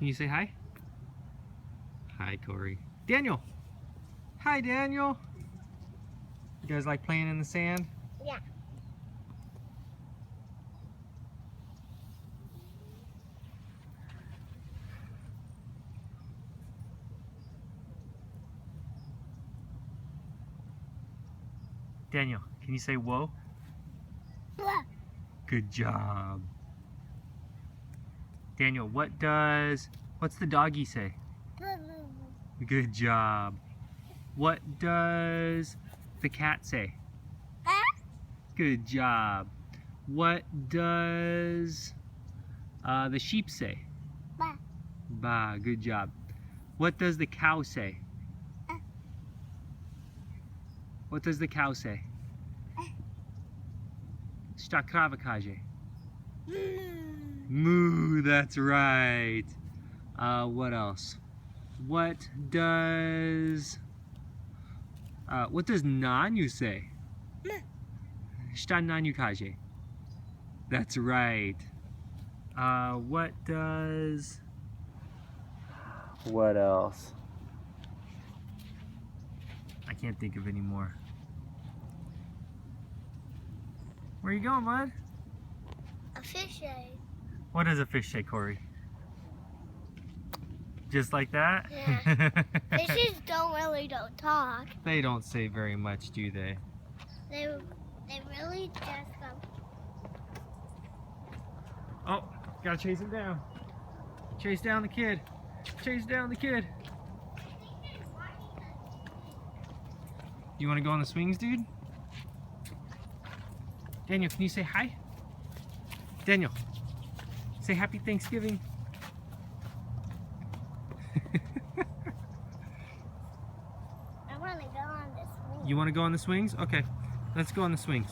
Can you say hi? Hi, Kori. Daniel! Hi, Daniel! You guys like playing in the sand? Yeah. Daniel, can you say whoa? Blah. Good job. Daniel, what's the doggy say? Blah. Good job. What does the cat say? Good job. What does the sheep say? Bah. Bah, good job. What does the cow say? What does the cow say? Šta krava kaže? Moo, that's right. What else? What does Nanyu say? Šta Nanyu kaže? That's right. What else? I can't think of any more. Where are you going, bud? A fish egg. What does a fish say, Kori? Just like that? Yeah. Fishes don't talk. They don't say very much, do they? They really just go. Oh, gotta chase him down. Chase down the kid. Chase down the kid. You want to go on the swings, dude? Daniel, can you say hi? Daniel, say happy Thanksgiving. I want to go on the swing. You want to go on the swings? Okay, let's go on the swings.